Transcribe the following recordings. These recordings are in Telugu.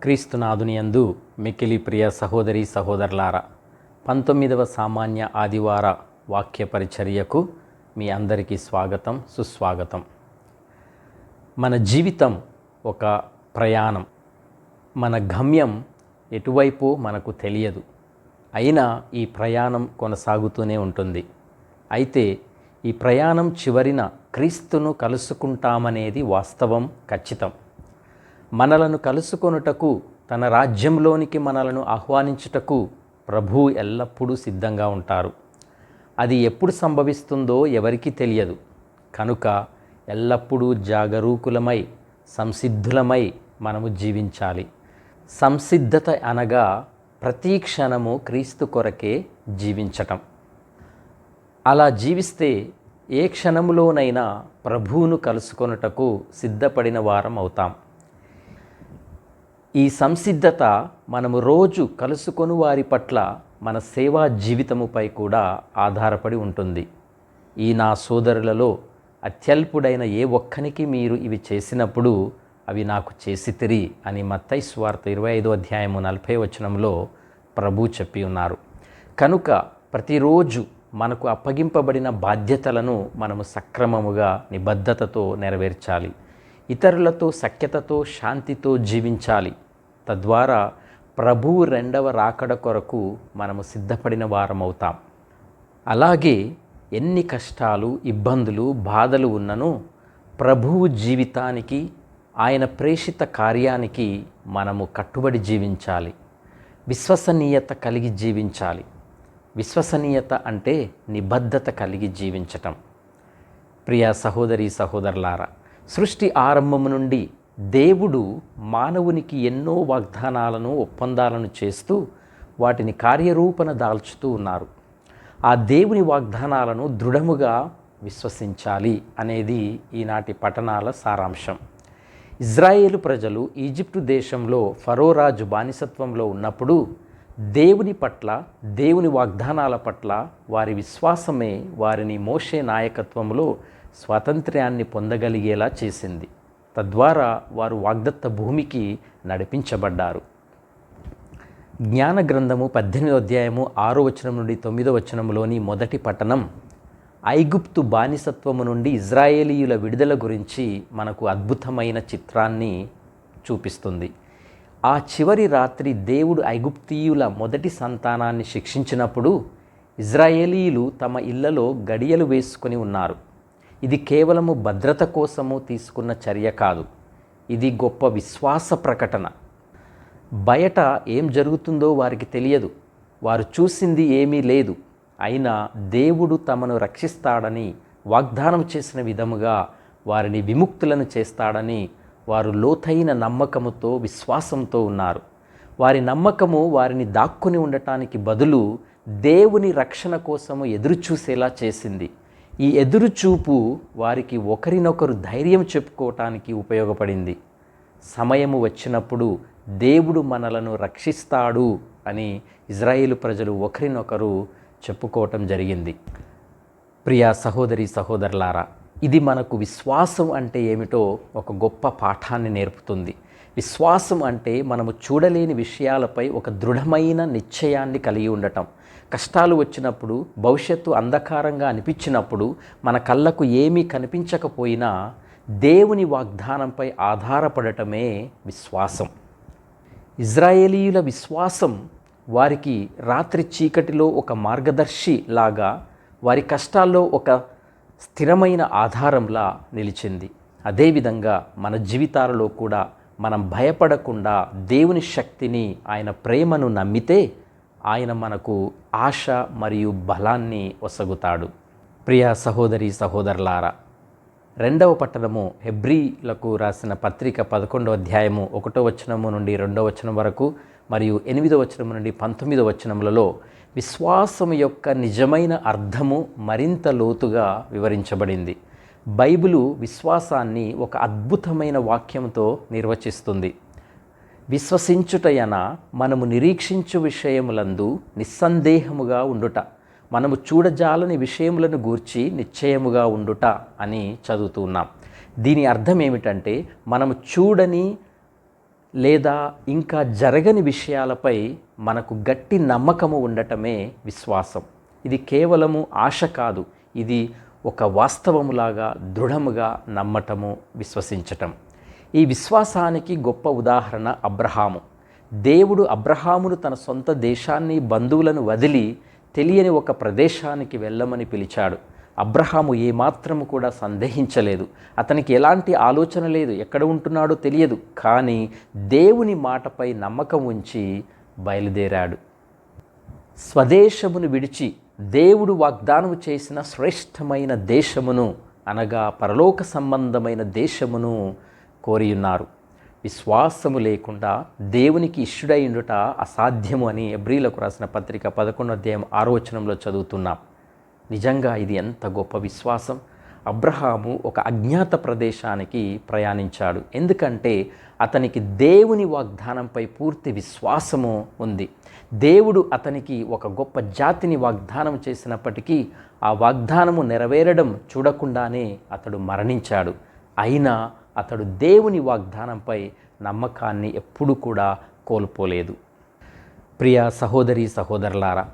క్రీస్తునాథునియందు మిక్కిలి ప్రియ సహోదరి సహోదరులారా, 19వ సామాన్య ఆదివార వాక్య పరిచర్యకు మీ అందరికీ స్వాగతం, సుస్వాగతం. మన జీవితం ఒక ప్రయాణం. మన గమ్యం ఎటువైపు మనకు తెలియదు. అయినా ఈ ప్రయాణం కొనసాగుతూనే ఉంటుంది. అయితే ఈ ప్రయాణం చివరిన క్రీస్తును కలుసుకుంటామనేది వాస్తవం, ఖచ్చితం. మనలను కలుసుకొనుటకు, తన రాజ్యంలోనికి మనలను ఆహ్వానించుటకు ప్రభువు ఎల్లప్పుడూ సిద్ధంగా ఉంటారు. అది ఎప్పుడు సంభవిస్తుందో ఎవరికీ తెలియదు. కనుక ఎల్లప్పుడూ జాగరూకులమై, సంసిద్ధులమై మనము జీవించాలి. సంసిద్ధత అనగా ప్రతి క్షణము క్రీస్తు కొరకే జీవించటం. అలా జీవిస్తే ఏ క్షణములోనైనా ప్రభువును కలుసుకొనుటకు సిద్ధపడిన వారం అవుతాం. ఈ సంసిద్ధత మనము రోజు కలుసుకొని వారి పట్ల మన సేవా జీవితముపై కూడా ఆధారపడి ఉంటుంది. ఈ నా సోదరులలో అత్యల్పుడైన ఏ ఒక్కనికి మీరు ఇవి చేసినప్పుడు అవి నాకు చేసితిరి అని మత్తయి సువార్త 25వ అధ్యాయము 40వ వచనంలో ప్రభు చెప్పి ఉన్నారు. కనుక ప్రతిరోజు మనకు అప్పగింపబడిన బాధ్యతలను మనము సక్రమముగా నిబద్ధతతో నెరవేర్చాలి. ఇతరులతో సఖ్యతతో, శాంతితో జీవించాలి. తద్వారా ప్రభువు రెండవ రాకడ కొరకు మనము సిద్ధపడిన వారమవుతాం. అలాగే ఎన్ని కష్టాలు, ఇబ్బందులు, బాధలు ఉన్ననూ ప్రభువు జీవితానికి, ఆయన ప్రేషిత కార్యానికి మనము కట్టుబడి జీవించాలి. విశ్వసనీయత కలిగి జీవించాలి. విశ్వసనీయత అంటే నిబద్ధత కలిగి జీవించటం. ప్రియ సహోదరి సహోదరులారా, సృష్టి ఆరంభము నుండి దేవుడు మానవునికి ఎన్నో వాగ్దానాలను, ఒప్పందాలను చేస్తూ వాటిని కార్యరూపణ దాల్చుతూ ఉన్నారు. ఆ దేవుని వాగ్దానాలను దృఢముగా విశ్వసించాలి అనేది ఈనాటి పఠనాల సారాంశం. ఇజ్రాయేలు ప్రజలు ఈజిప్టు దేశంలో ఫరో రాజు బానిసత్వంలో ఉన్నప్పుడు దేవుని పట్ల, దేవుని వాగ్దానాల పట్ల వారి విశ్వాసమే వారిని మోషే నాయకత్వంలో స్వాతంత్ర్యాన్ని పొందగలిగేలా చేసింది. తద్వారా వారు వాగ్దత్త భూమికి నడిపించబడ్డారు. జ్ఞాన గ్రంథము 18వ అధ్యాయము 6వ వచనం నుండి 9వ వచనంలోని మొదటి పట్టణం ఐగుప్తు బానిసత్వము నుండి ఇజ్రాయేలీయుల విడుదల గురించి మనకు అద్భుతమైన చిత్రాన్ని చూపిస్తుంది. ఆ చివరి రాత్రి దేవుడు ఐగుప్తీయుల మొదటి సంతానాన్ని శిక్షించినప్పుడు ఇజ్రాయేలీయులు తమ ఇళ్లలో గడియలు వేసుకొని ఉన్నారు. ఇది కేవలము భద్రత కోసము తీసుకున్న చర్య కాదు. ఇది గొప్ప విశ్వాస ప్రకటన. బయట ఏం జరుగుతుందో వారికి తెలియదు. వారు చూసింది ఏమీ లేదు. అయినా దేవుడు తమను రక్షిస్తాడని, వాగ్దానం చేసిన విధముగా వారిని విముక్తులను చేస్తాడని వారు లోతైన నమ్మకముతో, విశ్వాసంతో ఉన్నారు. వారి నమ్మకము వారిని దాక్కుని ఉండటానికి బదులు దేవుని రక్షణ కోసము ఎదురుచూసేలా చేసింది. ఈ ఎదురుచూపు వారికి ఒకరినొకరు ధైర్యం చెప్పుకోవటానికి ఉపయోగపడింది. సమయము వచ్చినప్పుడు దేవుడు మనలను రక్షిస్తాడు అని ఇజ్రాయేలు ప్రజలు ఒకరినొకరు చెప్పుకోవటం జరిగింది. ప్రియ సహోదరి సహోదరులారా, ఇది మనకు విశ్వాసం అంటే ఏమిటో ఒక గొప్ప పాఠాన్ని నేర్పుతుంది. విశ్వాసం అంటే మనము చూడలేని విషయాలపై ఒక దృఢమైన నిశ్చయాన్ని కలిగి ఉండటం. కష్టాలు వచ్చినప్పుడు, భవిష్యత్తు అంధకారంగా అనిపించినప్పుడు, మన కళ్ళకు ఏమీ కనిపించకపోయినా దేవుని వాగ్దానంపై ఆధారపడటమే విశ్వాసం. ఇజ్రాయేలీయుల విశ్వాసం వారికి రాత్రి చీకటిలో ఒక మార్గదర్శి లాగా, వారి కష్టాల్లో ఒక స్థిరమైన ఆధారంలా నిలిచింది. అదేవిధంగా మన జీవితాలలో కూడా మనం భయపడకుండా దేవుని శక్తిని, ఆయన ప్రేమను నమ్మితే ఆయన మనకు ఆశ మరియు బలాన్ని ఒసగుతాడు. ప్రియ సహోదరి సహోదరులారా, రెండవ పట్టణము హెబ్రీలకు రాసిన పత్రిక 11వ అధ్యాయము 1వ వచనము నుండి 2వ వచనం వరకు మరియు 8వ వచనం నుండి 19వ వచనములలో విశ్వాసం యొక్క నిజమైన అర్థము మరింత లోతుగా వివరించబడింది. బైబిలు విశ్వాసాన్ని ఒక అద్భుతమైన వాక్యంతో నిర్వచిస్తుంది. విశ్వసించుటయన మనము నిరీక్షించు విషయములందు నిస్సందేహముగా ఉండుట, మనము చూడజాలని విషయములను గూర్చి నిశ్చయముగా ఉండుట అని చదువుతున్నాం. దీని అర్థం ఏమిటంటే, మనము చూడని లేదా ఇంకా జరగని విషయాలపై మనకు గట్టి నమ్మకము ఉండటమే విశ్వాసం. ఇది కేవలము ఆశ కాదు, ఇది ఒక వాస్తవములాగా దృఢముగా నమ్మటము, విశ్వసించటం. ఈ విశ్వాసానికి గొప్ప ఉదాహరణ అబ్రహాము. దేవుడు అబ్రహామును తన సొంత దేశాన్ని, బంధువులను వదిలి తెలియని ఒక ప్రదేశానికి వెళ్ళమని పిలిచాడు. అబ్రహాము ఏమాత్రము కూడా సందేహించలేదు. అతనికి ఎలాంటి ఆలోచన లేదు, ఎక్కడ ఉంటున్నాడో తెలియదు. కానీ దేవుని మాటపై నమ్మకం ఉంచి బయలుదేరాడు. స్వదేశమును విడిచి దేవుడు వాగ్దానం చేసిన శ్రేష్టమైన దేశమును, అనగా పరలోక సంబంధమైన దేశమును కోరియున్నారు. విశ్వాసము లేకుండా దేవునికి ఇష్టుడైండుట అసాధ్యము అని ఎబ్రీలకు రాసిన పత్రిక 11వ అధ్యాయం 6వ వచనంలో చదువుతున్నాం. నిజంగా ఇది ఎంత గొప్ప విశ్వాసం! అబ్రహాము ఒక అజ్ఞాత ప్రదేశానికి ప్రయాణించాడు. ఎందుకంటే అతనికి దేవుని వాగ్దానంపై పూర్తి విశ్వాసము ఉంది. దేవుడు అతనికి ఒక గొప్ప జాతిని వాగ్దానం చేసినప్పటికీ ఆ వాగ్దానము నెరవేరడం చూడకుండానే అతడు మరణించాడు. అయినా అతడు దేవుని వాగ్దానంపై నమ్మకాన్ని ఎప్పుడూ కూడా కోల్పోలేదు. ప్రియ సహోదరి సహోదరులారా,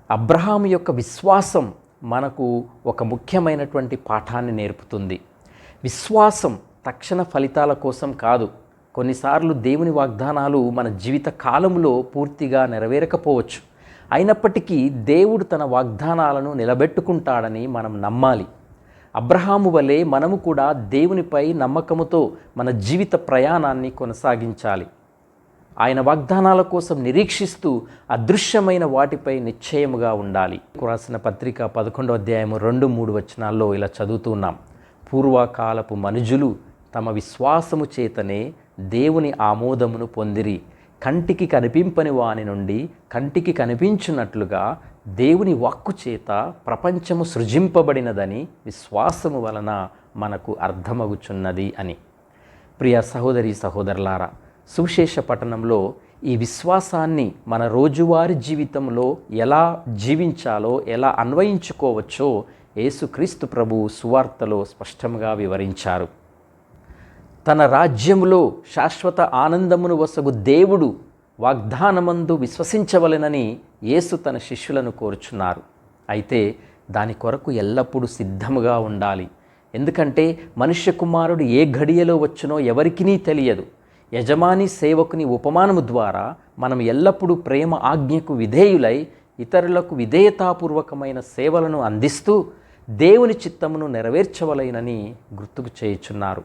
అబ్రహాము యొక్క విశ్వాసం మనకు ఒక ముఖ్యమైనటువంటి పాఠాన్ని నేర్పుతుంది. విశ్వాసం తక్షణ ఫలితాల కోసం కాదు. కొన్నిసార్లు దేవుని వాగ్దానాలు మన జీవిత కాలంలో పూర్తిగా నెరవేరకపోవచ్చు. అయినప్పటికీ దేవుడు తన వాగ్దానాలను నిలబెట్టుకుంటాడని మనం నమ్మాలి. అబ్రహాము వలె మనము కూడా దేవునిపై నమ్మకముతో మన జీవిత ప్రయాణాన్ని కొనసాగించాలి. ఆయన వాగ్దానాల కోసం నిరీక్షిస్తూ అదృశ్యమైన వాటిపై నిశ్చయముగా ఉండాలి. రాసిన పత్రిక 11వ అధ్యాయం 2-3 వచనాల్లో ఇలా చదువుతున్నాం. పూర్వకాలపు మనుజులు తమ విశ్వాసము చేతనే దేవుని ఆమోదమును పొందిరి. కంటికి కనిపింపని వాని నుండి కంటికి కనిపించున్నట్లుగా దేవుని వాక్కు చేత ప్రపంచము సృజింపబడినదని విశ్వాసము వలన మనకు అర్థమగుచున్నది అని. ప్రియ సహోదరి సహోదరులారా, సువిశేష పఠనంలో ఈ విశ్వాసాన్ని మన రోజువారీ జీవితంలో ఎలా జీవించాలో, ఎలా అన్వయించుకోవచ్చో యేసుక్రీస్తు ప్రభువు సువార్తలో స్పష్టంగా వివరించారు. తన రాజ్యములో శాశ్వత ఆనందమును వసగు దేవుడు వాగ్దానమందు విశ్వసించవలెనని యేసు తన శిష్యులను కోరుచున్నారు. అయితే దాని కొరకు ఎల్లప్పుడూ సిద్ధముగా ఉండాలి. ఎందుకంటే మనుష్య కుమారుడు ఏ ఘడియలో వచ్చునో ఎవరికినీ తెలియదు. యజమాని సేవకుని ఉపమానము ద్వారా మనం ఎల్లప్పుడూ ప్రేమ ఆజ్ఞకు విధేయులై ఇతరులకు విధేయతాపూర్వకమైన సేవలను అందిస్తూ దేవుని చిత్తమును నెరవేర్చవలెనని గుర్తుకు చేయుచున్నారు.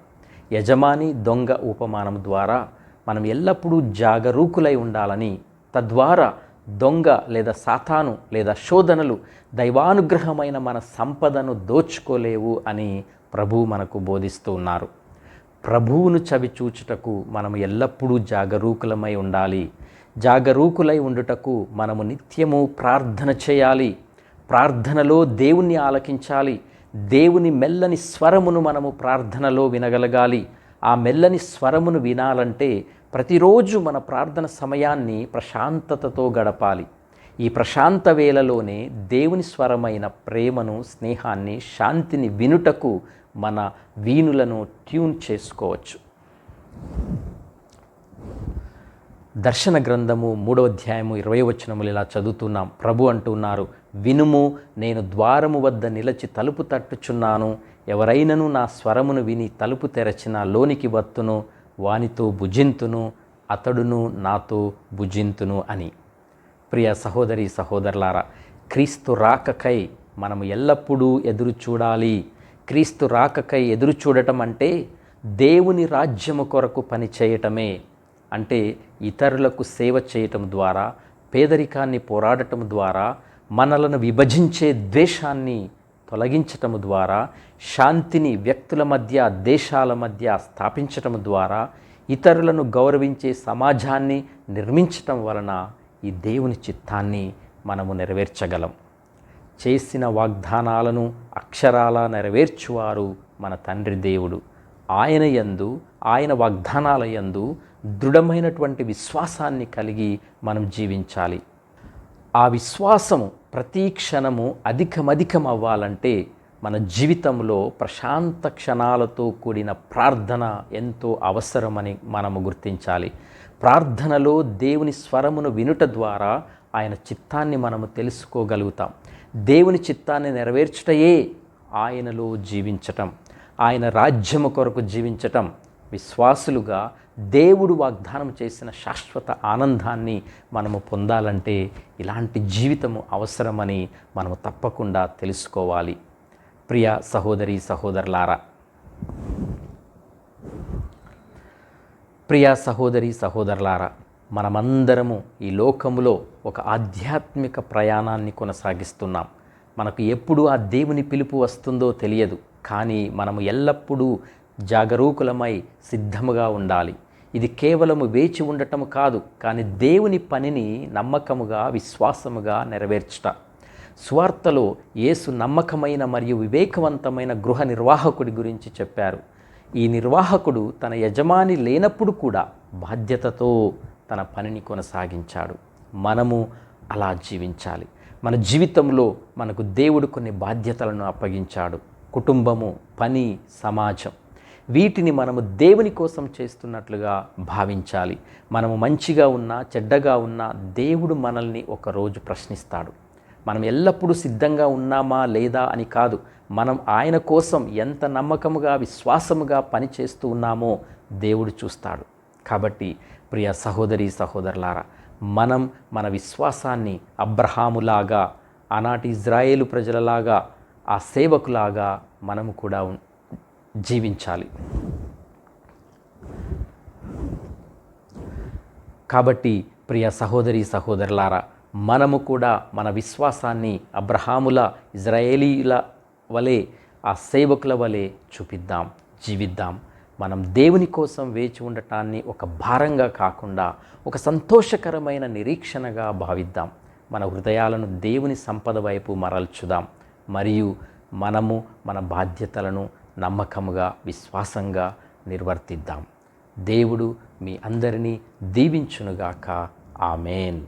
యజమాని దొంగ ఉపమానం ద్వారా మనం ఎల్లప్పుడూ జాగరూకులై ఉండాలని, తద్వారా దొంగ లేదా సాతాను లేదా శోధనలు దైవానుగ్రహమైన మన సంపదను దోచుకోలేవు అని ప్రభువు మనకు బోధిస్తూ ఉన్నారు. ప్రభువును చవిచూచుటకు మనము ఎల్లప్పుడూ జాగరూకులమై ఉండాలి. జాగరూకులై ఉండుటకు మనము నిత్యము ప్రార్థన చేయాలి. ప్రార్థనలో దేవుణ్ణి ఆలకించాలి. దేవుని మెల్లని స్వరమును మనము ప్రార్థనలో వినగలగాలి. ఆ మెల్లని స్వరమును వినాలంటే ప్రతిరోజు మన ప్రార్థన సమయాన్ని ప్రశాంతతతో గడపాలి. ఈ ప్రశాంత వేళలోనే దేవుని స్వరమైన ప్రేమను, స్నేహాన్ని, శాంతిని వినుటకు మన వీణులను ట్యూన్ చేసుకోవచ్చు. దర్శన గ్రంథము 3వ అధ్యాయము 20వ వచనములు ఇలా చదువుతున్నాం. ప్రభు అంటున్నారు, వినుము, నేను ద్వారము వద్ద నిలచి తలుపు తట్టుచున్నాను. ఎవరైనను నా స్వరమును విని తలుపు తెరచిన లోనికి వత్తును, వానితో భుజింతును, అతడును నాతో భుజింతును అని. ప్రియ సహోదరి సహోదరులారా, క్రీస్తు రాకకై మనము ఎల్లప్పుడూ ఎదురు చూడాలి. క్రీస్తు రాకకై ఎదురు చూడటం అంటే దేవుని రాజ్యము కొరకు పని చేయటమే. అంటే ఇతరులకు సేవ చేయటం ద్వారా, పేదరికాన్ని పోరాడటం ద్వారా, మనలను విభజించే ద్వేషాన్ని తొలగించటం ద్వారా, శాంతిని వ్యక్తుల మధ్య, దేశాల మధ్య స్థాపించటం ద్వారా, ఇతరులను గౌరవించే సమాజాన్ని నిర్మించటం వలన ఈ దేవుని చిత్తాన్ని మనము నెరవేర్చగలం. చేసిన వాగ్దానాలను అక్షరాల నెరవేర్చువారు మన తండ్రి దేవుడు. ఆయన యందు, ఆయన వాగ్దానాల యందు దృఢమైనటువంటి విశ్వాసాన్ని కలిగి మనం జీవించాలి. ఆ విశ్వాసము ప్రతి క్షణము అధికమధికం అవ్వాలంటే మన జీవితంలో ప్రశాంత క్షణాలతో కూడిన ప్రార్థన ఎంతో అవసరమని మనము గుర్తించాలి. ప్రార్థనలో దేవుని స్వరమును వినుట ద్వారా ఆయన చిత్తాన్ని మనము తెలుసుకోగలుగుతాం. దేవుని చిత్తాన్ని నెరవేర్చుటయే ఆయనలో జీవించటం, ఆయన రాజ్యము కొరకు జీవించటం. విశ్వాసులుగా దేవుడు వాగ్దానం చేసిన శాశ్వత ఆనందాన్ని మనము పొందాలంటే ఇలాంటి జీవితము అవసరమని మనము తప్పకుండా తెలుసుకోవాలి. ప్రియ సహోదరి సహోదరులారా, మనమందరము ఈ లోకములో ఒక ఆధ్యాత్మిక ప్రయాణాన్ని కొనసాగిస్తున్నాం. మనకు ఎప్పుడు ఆ దేవుని పిలుపు వస్తుందో తెలియదు, కానీ మనము ఎల్లప్పుడూ జాగరూకులమై సిద్ధముగా ఉండాలి. ఇది కేవలము వేచి ఉండటం కాదు, కానీ దేవుని పనిని నమ్మకముగా విశ్వాసముగా నెరవేర్చుట. సువార్తలో యేసు నమ్మకమైన మరియు వివేకవంతమైన గృహ నిర్వాహకుడి గురించి చెప్పారు. ఈ నిర్వాహకుడు తన యజమాని లేనప్పుడు కూడా బాధ్యతతో తన పనిని కొనసాగించాడు. మనము అలా జీవించాలి. మన జీవితంలో మనకు దేవుడు కొన్ని బాధ్యతలను అప్పగించాడు. కుటుంబము, పని, సమాజం, వీటిని మనము దేవుని కోసం చేస్తున్నట్లుగా భావించాలి. మనము మంచిగా ఉన్నా చెడ్డగా ఉన్నా దేవుడు మనల్ని ఒకరోజు ప్రశ్నిస్తాడు. మనం ఎల్లప్పుడూ సిద్ధంగా ఉన్నామా లేదా అని కాదు, మనం ఆయన కోసం ఎంత నమ్మకముగా విశ్వాసముగా పనిచేస్తూ ఉన్నామో దేవుడు చూస్తాడు. కాబట్టి ప్రియ సహోదరి సహోదరులారా, మనం మన విశ్వాసాన్ని అబ్రహాములాగా, ఆనాటి ఇజ్రాయేలు ప్రజలలాగా, ఆ సేవకులాగా మనము కూడా జీవించాలి. కాబట్టి ప్రియ సహోదరి సహోదరులారా, మనము కూడా మన విశ్వాసాన్ని అబ్రహాముల, ఇజ్రాయేలీల వలె, ఆ సేవకుల వలె చూపిద్దాం, జీవిద్దాం. మనం దేవుని కోసం వేచి ఉండటాన్ని ఒక భారంగా కాకుండా ఒక సంతోషకరమైన నిరీక్షణగా భావిద్దాం. మన హృదయాలను దేవుని సంపద వైపు మరల్చుదాం. మరియు మనము మన బాధ్యతలను నమ్మకముగా విశ్వాసంగా నిర్వర్తిద్దాం. దేవుడు మీ అందరినీ దీవించునుగాక. ఆమేన్.